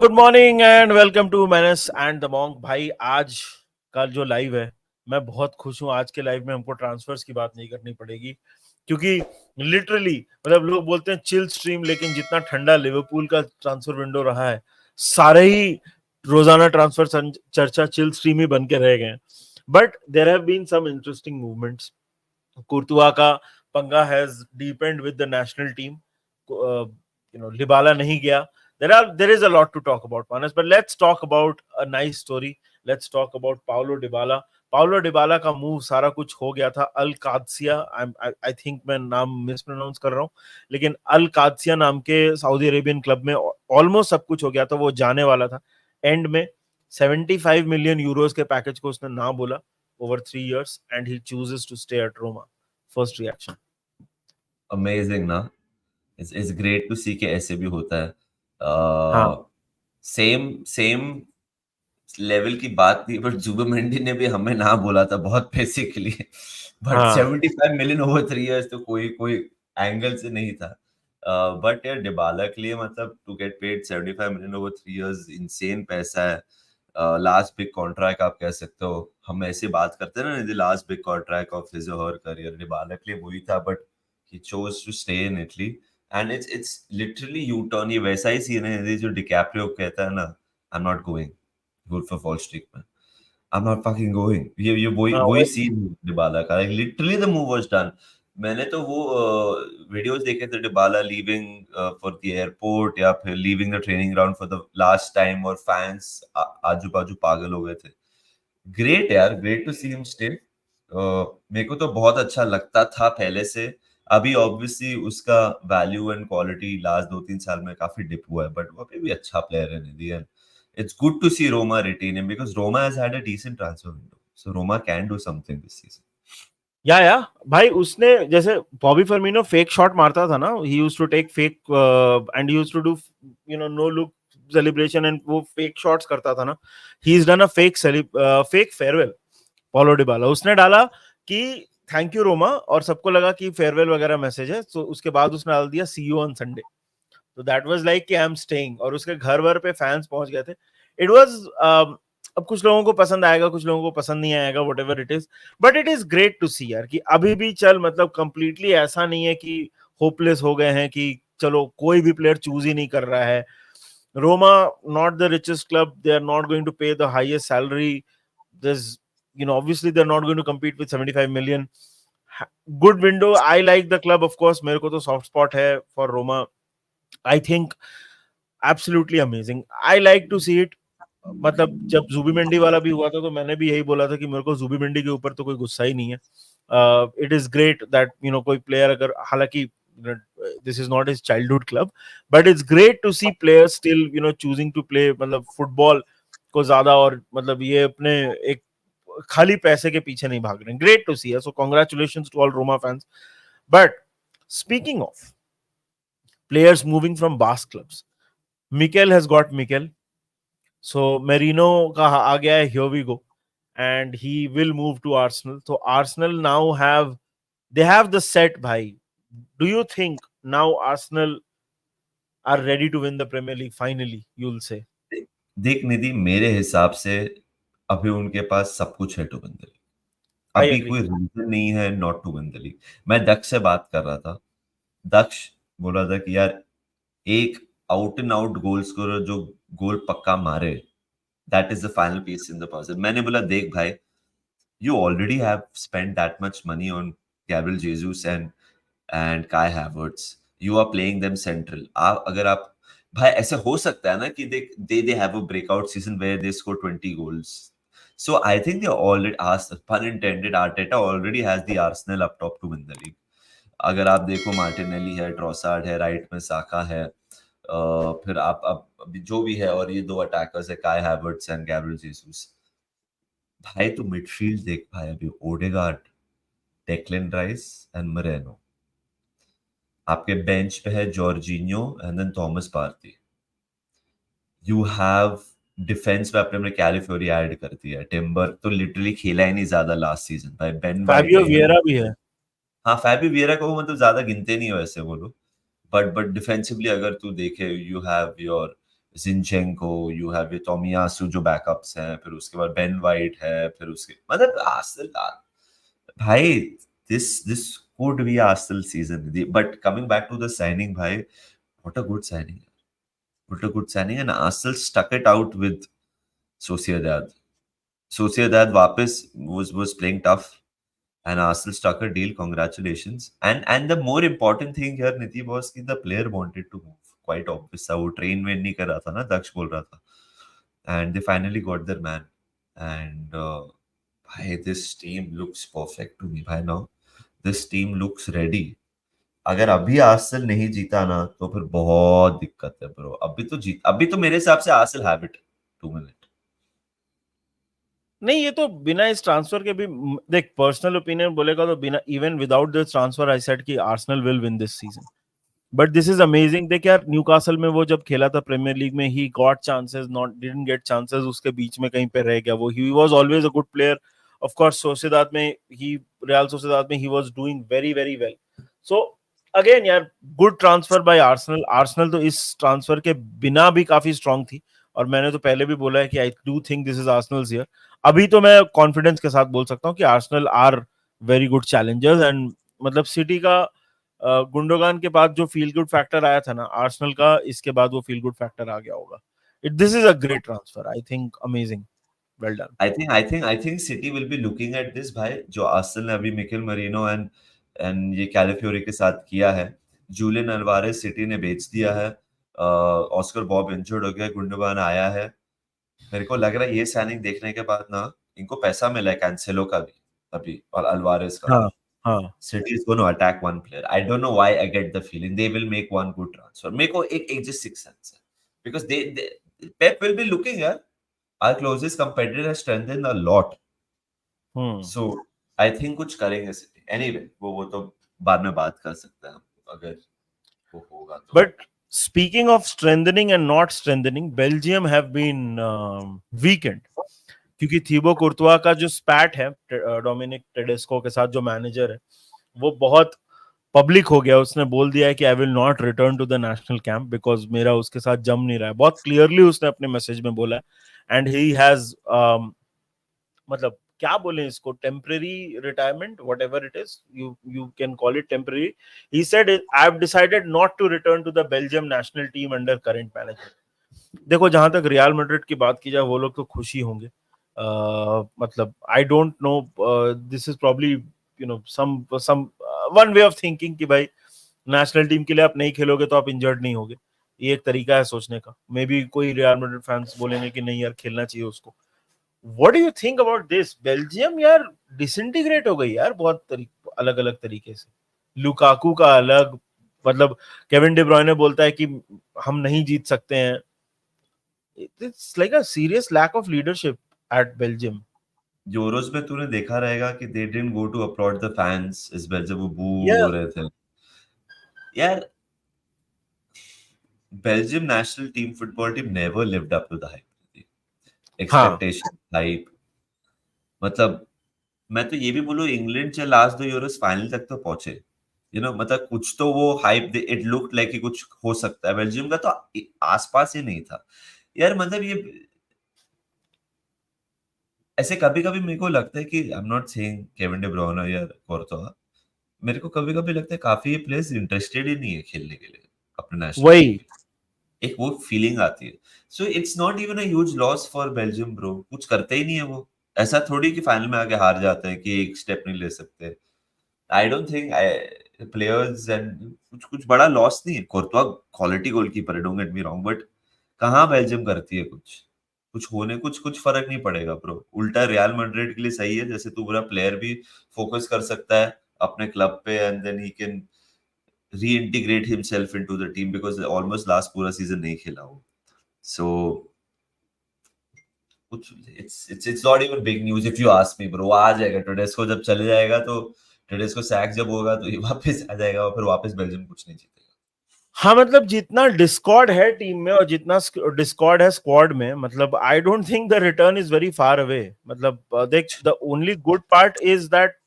Good morning and welcome two minus and the monk. भाई आज का जो लाइव है, मैं बहुत खुश हूँ। आज के लाइव में हमको ट्रांसफर्स की बात नहीं करनी पड़ेगी, क्योंकि लिटरली मतलब लोग बोलते हैं चिल स्ट्रीम, लेकिन जितना ठंडा लिवरपूल का ट्रांसफर विंडो रहा है, सारे ही रोजाना ट्रांसफर चर्चा चिल स्ट्रीम ही बन के रह गए हैं। But there have been some interesting movements. Courtois का पंगा has deepened with the national team. लिबाला नहीं गया। There is a lot to talk about, Manas, but let's talk about a nice story. Let's talk about Paulo Dybala. Paulo Dybala का move सारा कुछ हो गया था। अल कादसिया, आई थिंक मैं नाम मिसप्रोनाउंस कर रहा हूँ, लेकिन अल कादसिया नाम के सऊदी अरेबियन क्लब में ऑलमोस्ट सब कुछ हो गया था। वो जाने वाला था एंड में। 75 मिलियन यूरोस के पैकेज को उसने ना बोला over 3 years and he chooses to stay at Roma. First reaction. Amazing ना। इट्स ग्रेट टू सी कि ऐसे भी होता है। हाँ सेम सेम लेवल की बात थी, बट जुबिमेंडी ने भी हमें ना बोला था बहुत पैसे के लिए। बट हाँ 75 मिलियन ओवर 3 years तो कोई कोई एंगल से नहीं था। बट यार डिबाला के लिए मतलब to get paid 75 million over 3 years insane पैसा है। लास्ट बिग कॉन्ट्रैक्ट आप कह सकते हो। हम ऐसे बात करते हैं ना, the last big contract of his और हर करियर डिबाला के लिए वही था, but he chose to stay in Italy and it's literally U-turn। ये वैसा ही सीन है ये जो डिकैप्रियो कहता है ना, I'm not going Wolf of Wall Street में, I'm not fucking going। ये वही हाँ वही सीन डिबाला का, literally the move was done। मैंने तो वो वीडियोस देखे थे Dybala leaving for the airport या फिर leaving the training ground for the last time, और फैंस आजू बाजू पागल हो गए थे। ग्रेट यार, great to see him stay. मेरे को तो बहुत अच्छा लगता था पहले से। अभी ऑब्वियसली उसका वैल्यू एंड क्वालिटी लास्ट 2-3 साल में काफी डिप हुआ है, बट वो अभी भी अच्छा प्लेयर है in the end. It's good to see Roma retain him because Roma has had a decent transfer window. So Roma can do something this season. या भाई, उसने जैसे बॉबी फर्मिनो फेक शॉट मारता था ना, he used to take fake and he used to do no look celebration and वो fake shots करता था ना। He is done a fake farewell. Paulo Dybala उसने डाला कि थैंक यू रोमा, और सबको लगा कि फेयरवेल वगैरह मैसेज है, तो उसके बाद उसने डाल दिया सी यू ऑन संडे। तो दैट वाज लाइक कि आई एम स्टेइंग, और उसके घर वर पे फैंस पहुंच गए थे। इट वाज अब कुछ लोगों को पसंद आएगा, कुछ लोगों को पसंद नहीं आएगा, whatever it is, but it is great to see यार कि अभी भी चल, मतलब कंप्लीटली ऐसा नहीं है कि होपलेस हो गए हैं कि चलो कोई भी प्लेयर चूज ही नहीं कर रहा है। Roma not the richest club, they are not going to pay the highest salary, there's obviously they're not going to compete with 75 million. Good window. I like the club, of course. मेरे को तो soft spot है for Roma. I think absolutely amazing. I like to see it. मतलब जब जुबीमेंडी वाला भी हुआ था तो मैंने भी यही बोला था कि मेरे को जुबीमेंडी के ऊपर तो कोई गुस्सा ही नहीं है। इट इज ग्रेट दैट कोई प्लेयर अगर, हालांकि this is not his childhood club, but it's great to see players still choosing to play मतलब फुटबॉल को ज्यादा, और मतलब ये अपने एक खाली पैसे के पीछे नहीं भाग रहे हैं। Great to see, so congratulations to all Roma fans. But speaking of players moving from Basque clubs, Mikel has got Mikel. So Merino का आ गया है, here we go, and he will move to Arsenal. So Arsenal now they have the set, bhai. Do you think now Arsenal are ready to win the Premier League finally? You'll say. देख निधि, मेरे हिसाब से अभी उनके पास सब कुछ है to win the league. I अभी agree. कोई रीजन नहीं है not to win the league. मैं दक्ष से बात कर रहा था, दक्ष बोल रहा था कि यार एक out and out goal scorer जो गोल पक्का मारे, that is the final piece in the puzzle. मैंने बोला देख भाई, you already have spent that much money on Gabriel Jesus and Kai Havertz. You are playing them central. अगर आप भाई, ऐसे हो सकता है ना कि they have a breakout season where they score 20 goals. So I think they already, pun intended, Arteta already has the Arsenal up top to win the league. अगर आप देखो मार्टिनेली है, ट्रोसार्ड है, राइट में साका है, फिर आप अभी जो भी है, और ये दो अटैकर्स है काय हैवर्ट्स एंड गैब्रियल जेसस। भाई तो मिडफील्ड देख भाई, अभी Odegaard, Declan Rice and Merino. आपके बेंच पे है Jorginho and then Thomas Partey. You have defence पे अपने कैलिफोरी ऐड कर दिया है। टिम्बर तो लिटरली खेला ही नहीं ज्यादा लास्ट सीजन भाई। बेन वाइट Fabio है यहाँ। Vieira भी है. हाँ, फैबी वियरा को मतलब ज्यादा गिनते नहीं हो ऐसे वो लोग, बट डिफेंसिवली अगर तू देखे, you have your Zinchenko, you have Tomiyasu जो बैकअप्स हैं, फिर उसके बाद बेन वाइट है, फिर उसके मतलब आर्सेनल भाई, this could be Arsenal season. But coming back to the signing, bhai, what a good signing. What a good signing. And Arsenal stuck it out with Sociedad. Sociedad वापस was playing tough, and Arsenal struck a deal. Congratulations. And the more important thing here, Niti, was कि the player wanted to move. Quite obvious था, वो train में नहीं कर रहा था ना, दक्ष बोल रहा था. And they finally got their man. And bhai, this team looks perfect to me. Bhai, now this team looks ready. अगर अभी आर्सेनल नहीं जीता ना तो फिर बहुत दिक्कत है ब्रो. अभी तो मेरे हिसाब से आर्सेनल हैव इट 2 मिनट. नहीं, ये तो बिना इस ट्रांसफर के भी देख, पर्सनल ओपिनियन बोलेगा तो बिना even without this transfer I said कि Arsenal will win this season. But this is amazing. देख यार, न्यूकासल में वो जब खेला था प्रीमियर लीग में, he got chances, not didn't get chances, उसके बीच में कहीं पे रह गया वो. He was always a good player. Of course Sociedad में ही, रियल सोसिएदाद में he was doing very very well. So again यार, good transfer by Arsenal. Arsenal तो इस ट्रांसफर के बिना भी काफी स्ट्रांग थी, और मैंने तो पहले भी बोला है कि I do think this is Arsenal's year. अभी तो मैं कॉन्फिडेंस के साथ बोल सकता हूँ कि Arsenal are very good challengers. And मतलब सिटी का गुंडोगान के बाद जो फील गुड फैक्टर आया था ना, आर्सेनल का इसके बाद वो फील गुड फैक्टर आ गया होगा. This is a great transfer, I think. Amazing, well done. I think city will be looking at this भाई, जो आर्सेनल ने अभी मिकेल मरीनो एंड ये कैलाफियोरी के साथ किया है. जूलियन अल्वारेस सिटी ने बेच दिया है. ऑस्कर बॉब इंजर्ड हो गया, गुंडोगान आया है. मेरे को लग रहा है ये साइनिंग देखने के बाद ना, इनको पैसा मिला है कैंसेलो का भी अभी, और अल्वारेस का भी. हाँ, हाँ. City is going to attack one player. I don't know why I get the feeling they will make one good transfer. मेरे को एक just six sense है. Because they Pep will be looking here. Our closest competitor has strengthened a lot. So I think कुछ करेंगे City. Anyway, वो तो बाद में बात कर सकते हैं हम, अगर वो होगा तो. But speaking of strengthening and not strengthening, Belgium have been weakened. क्योंकि थीबो कुर्तुआ का जो स्पैट है डोमिनिक टेडेस्को के साथ, जो मैनेजर है, वो बहुत पब्लिक हो गया. उसने बोल दिया है कि I will not return to the national camp because मेरा उसके साथ जम नहीं रहा है. बहुत क्लियरली उसने अपने मैसेज में बोला है. एंड ही हैज मतलब क्या बोले इसको, temporary retirement, whatever it is, you can call it temporary. He said I have decided not to return to the Belgium national team under current manager. देखो, जहां तक रियल मैड्रिड की बात की जाए, वो लोग तो खुशी होंगे. मतलब I don't know, this is probably you know some one way of thinking कि भाई नेशनल टीम के लिए आप नहीं खेलोगे तो आप इंजर्ड नहीं होगे. ये एक तरीका है सोचने का. मे बी कोई रियल मैड्रिड फैंस बोलेंगे कि नहीं यार, खेलना चाहिए उसको. What do you think about this? Belgium यार डिसइंटीग्रेट हो गई यार, बहुत अलग अलग तरीके से. लुकाकू का अलग, मतलब केविन डी ब्रुयने बोलता है कि हम नहीं जीत सकते हैं. It's like a serious lack of leadership at Belgium. Euros में तूने देखा रहेगा कि they didn't go to applaud the fans इस बार जब वो बू Yeah. हो रहे थे. यार, Belgium national team football team never lived up to the hype. Expectation, hype. मतलब मैं तो ये भी बोलूं, इंग्लैंड से लास्ट 2 यूरोस फाइनल तक तो पहुंचे. मतलब कुछ तो वो हाइप, इट लुक्ड लाइक कि कुछ हो सकता है. बेल्जियम का तो आसपास ही नहीं था यार. मतलब ये ऐसे कभी-कभी मेरे को लगता है कि I am not saying Kevin De ब्रुयने या कोर्तोआ. मेरे को कभी-कभी लगता है काफी प्लेयर्स इंटरेस्टेड ही नहीं है खेलने के लिए अपने नेशनल टीम वही. के. एक वो फीलिंग आती है. So it's not even a huge loss for Belgium bro. कुछ करते ही नहीं है वो. ऐसा थोड़ी कि फाइनल में आके हार जाते हैं कि एक स्टेप नहीं ले सकते. I don't think players and कुछ बड़ा लॉस नहीं है. कोर्तोआ क्वालिटी गोलकीपर है, don't get me wrong, but कहाँ बेल्जियम करती है कुछ फर्क नहीं पड़ेगा ब्रो. उल्टा रियल मैड्रिड के लिए सही है, जैसे तू पूरा प्लेयर भी फोकस कर सकता है अपने क्लब पे, and then he can reintegrate himself into the team because almost last पूरा सीजन नहीं खेला वो. So it's not even big news if you ask me bro. आ जाएगा टेडेस्को, जब चले जाएगा तो टेडेस्को सैक जब होगा तो ये वापस आ जाएगा, और फिर वापस बेल्जियम कुछ नहीं जीतेगा. हाँ, मतलब जितना डिस्कॉर्ड है टीम में और जितना डिस्कॉर्ड है स्क्वाड में, मतलब I don't think the return is very far away. मतलब देख, the only good part is that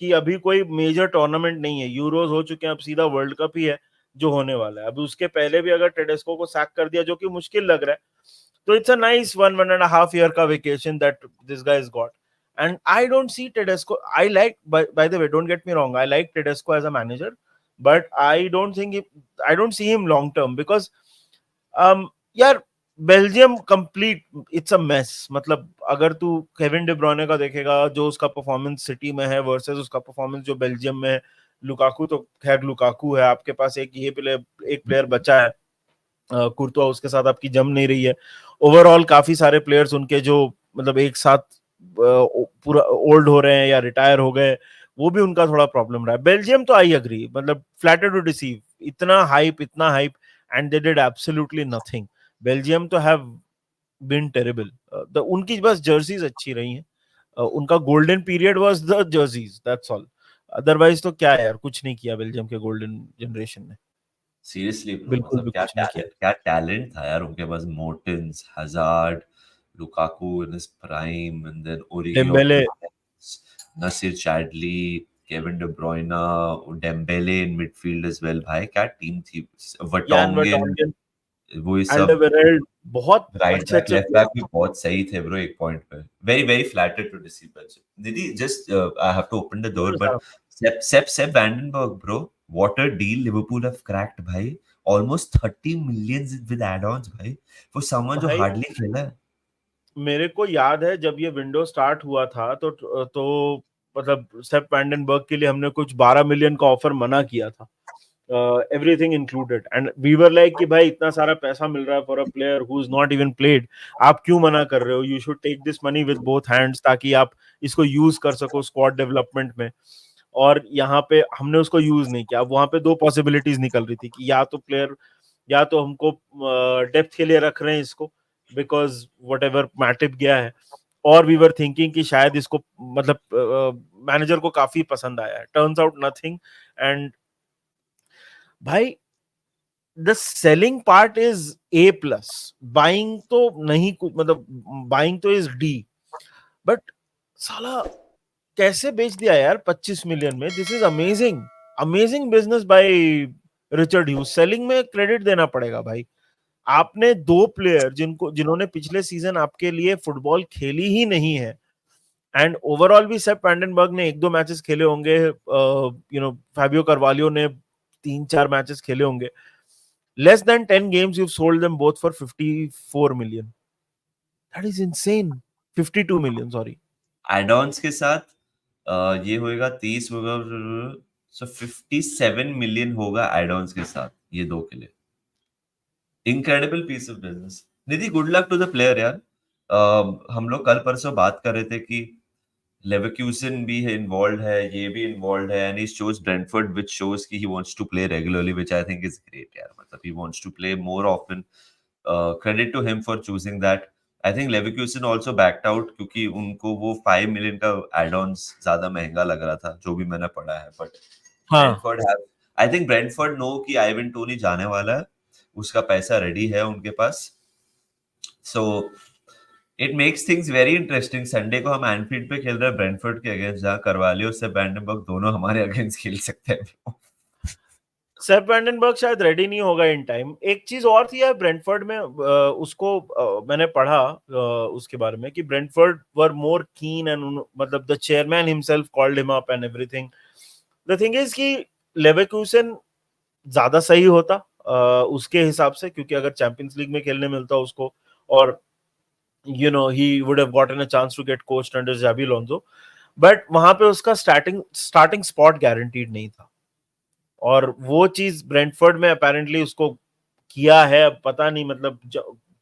कि अभी कोई मेजर टूर्नामेंट नहीं है. यूरोज हो चुके हैं, अब सीधा वर्ल्ड कप ही है. जो होने वाला है। अभी उसके पहले भी अगर टेडेस्को को सैक कर दिया, जो कि मुश्किल लग रहा है, तो इट्स अ नाइस 1.5 year का vacation that this guy has got. And I don't see Tedesco. I like, by the way, don't get me wrong. I like Tedesco as a manager, but I don't see him long term because, यार, Belgium complete it's a mess. मतलब अगर तू Kevin day ब्रुयने का देखेगा, जो उसका performance city में है वर्सेस उसका परफॉर्मेंस जो बेल्जियम में है, लुकाकू तो खैर लुकाकू है, आपके पास एक प्लेयर बचा है, कुर्तुआ, उसके साथ आपकी जम नहीं रही है। ओवरऑल काफी सारे प्लेयर्स उनके जो मतलब एक साथ पूरा ओल्ड हो रहे हैं या रिटायर हो गए, वो भी उनका थोड़ा प्रॉब्लम रहा है। बेल्जियम तो आई अग्री, मतलब फ्लैटर टू डिसीव, इतना hype and they did absolutely nothing. Belgium तो हैव बीन टेरिबल। उनकी बस जर्सीज अच्छी रही हैं, उनका golden period was the jerseys, that's all. Otherwise तो क्या है यार, कुछ नहीं किया बेल्जियम के गोल्डन जनरेशन ने, सीरियसली ब्रो, बिल्कुल मतलब भी कुछ नहीं किया। क्या टैलेंट था यार उनके पास। Mertens, Hazard, Lukaku in his prime, and then Origi Dembele, ऑटोमेंस, Nacer Chadli, Kevin De Bruyne, Dembele in midfield as well. भाई क्या टीम थी। यान वर्टोंगेन, वर्टॉन्गेन, वो ये सब। एल्डरवेरेल्ड, बहुत राइट अच्छे बैक, अच्छे लेफ्ट बैक भी प्लेयर। बहुत सही थे ब्रो एक पॉइंट पे। Very very flattered to receive that. दीदी just I have to open the door, but Sepp Vandenberg, bro, what a deal Liverpool have cracked, भाई। Almost 30 millions with add-ons, भाई, for someone जो भाई hardly खेला है। मेरे को याद है जब ये विंडो स्टार्ट हुआ था, तो मतलब सेप वैंडनबर्ग के लिए हमने कुछ 12 मिलियन का ऑफर मना किया था, everything included, and we were like कि भाई इतना सारा पैसा मिल रहा है for a player who is not even played, आप क्यों मना कर रहे हो? You should take this money with both hands, ताकि आप इसको यूज कर सको स्क्वाड डेवलपमेंट में। और यहाँ पे हमने उसको यूज नहीं किया। अब वहां पे दो पॉसिबिलिटीज निकल रही थी कि या तो प्लेयर, या तो हमको डेप्थ के लिए रख रहे हैं इसको बिकॉज वट एवर मैटिप गया है, और वी वर थिंकिंग कि शायद इसको मतलब मैनेजर को काफी पसंद आया है। Turns out nothing. एंड भाई the selling part is a plus, buying तो नहीं कुछ, मतलब बाइंग तो इज डी, बट साला कैसे बेच दिया यार 25 मिलियन में? This is amazing, amazing business by Richard huge. Selling में क्रेडिट देना पड़ेगा भाई। आपने दो प्लेयर जिन्होंने पिछले सीजन आपके लिए फुटबॉल खेली ही नहीं है, एंड ओवरऑल भी सेप वैंडनबर्ग ने एक दो मैचेस खेले होंगे, फैबियो कार्वालियो ने 3-4 मैचेस खेले होंगे। Less than 10 games you've sold them both for 54 million. That is insane. 52 million, sorry. Add-ons के साथ ये होएगा 30 होगा, सो 57 मिलियन होगा एड-ऑन्स के साथ ये दो के लिए। Incredible piece of business. Nidhi, good luck to the player यार। हम लोग कल परसों बात कर रहे थे कि लेवरक्यूसन भी है इन्वॉल्व है, ये भी इन्वॉल्व है, and he shows Brentford, which shows कि he wants to play regularly, which I think is great यार। मतलब he wants to play more often. Credit to him for choosing that. I think Leverkusen also backed out क्योंकि उनको वो 5 million का add-ons ज्यादा महंगा लग रहा था, जो भी मैंने पढ़ा है। बट हाँ, Brentford have, I think Brentford know कि आइवन टोनी जाने वाला है, उसका पैसा रेडी है उनके पास। So it makes things very interesting. Sunday को हम एनफील्ड पे खेल रहे हैं ब्रेंटफोर्ड के अगेंस्ट, जहाँ करवालियो से वैंडनबर्ग दोनों हमारे अगेंस्ट खेल सकते हैं। सेप वैंडनबर्ग शायद रेडी नहीं होगा इन टाइम। एक चीज और थी यार ब्रेंटफोर्ड में, उसको मैंने पढ़ा उसके बारे में कि ब्रेंटफोर्ड वर मोर कीन, एंड मतलब the chairman himself called him up and everything. The thing is कि लेवरक्यूसन ज्यादा सही होता उसके हिसाब से, क्योंकि अगर चैंपियंस लीग में खेलने मिलता उसको, और he would have gotten a chance to get coached under Xabi Alonso, but वहां पे उसका स्टार्टिंग स्पॉट गारंटीड नहीं था, और वो चीज ब्रेंटफोर्ड में अपेरेंटली उसको किया है। अब पता नहीं, मतलब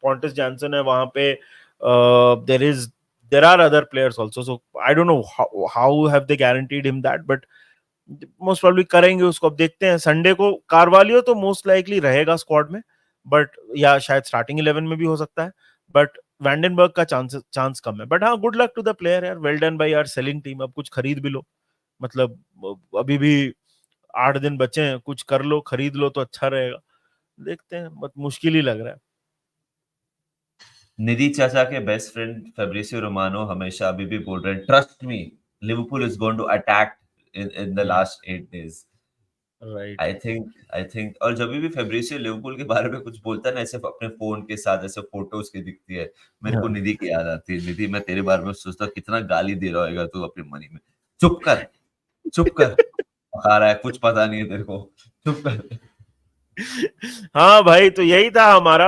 पॉन्टस जॉनसन है वहां पे, there are other players also, so I don't know how have they guaranteed him that, but most probably करेंगे उसको। अब देखते हैं संडे को। कार्वालियो तो मोस्ट लाइकली रहेगा स्क्वाड में, बट या शायद स्टार्टिंग 11 में भी हो सकता है, बट वैंडनबर्ग का चांस कम है। बट हाँ, good luck to the player यार, well done by our selling team. अब कुछ खरीद भी लो, मतलब अभी भी 8 दिन बचे हैं, कुछ कर लो, खरीद लो तो अच्छा रहेगा। देखते हैं, बट मुश्किल ही लग रहा है। निधि चाचा के बेस्ट फ्रेंड फेब्रिसियो रोमानो हमेशा अभी भी बोल रहे हैं, trust me, Liverpool is going to attack in the hmm. Last 8 days। Right. I think और जब भी फेब्रिसियो लिवरपूल के बारे में कुछ बोलता है ना, ऐसे अपने फ़ोन के साथ ऐसे फ़ोटो उसकी दिखती है, मेरे को हाँ। निधि की याद आती है। निधि, मैं तेरे बारे में सोचता हूँ कितना गाली दे रहा होएगा तू अपनी मनी में। चुप कर, चुप कर। पका रहा है, कुछ पता नहीं है तेरे को। चुप कर। हाँ भाई, तो यही था हमारा।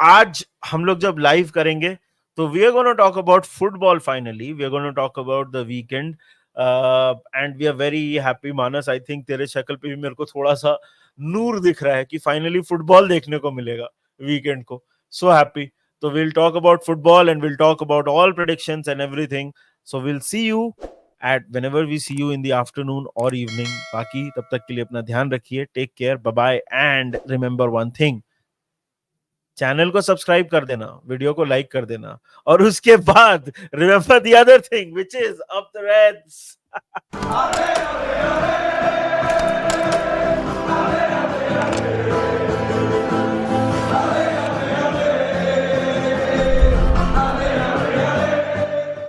आज हम लोग जब लाइव करेंगे तो we are gonna talk about football. Finally we are gonna talk about the weekend and we are very happy. Manas, I think तेरे शक्ल पे भी मेरे को थोड़ा सा नूर दिख रहा है कि फाइनली फुटबॉल देखने को मिलेगा वीकेंड को। So happy. तो we'll talk about football and we'll talk about all predictions and everything. So we'll see you at whenever we see you in the afternoon or evening. बाकी तब तक के लिए अपना ध्यान रखिए। Take care, bye bye, and remember one thing, channel को subscribe कर देना, वीडियो को लाइक कर देना, और उसके बाद remember the other thing which is up the Reds.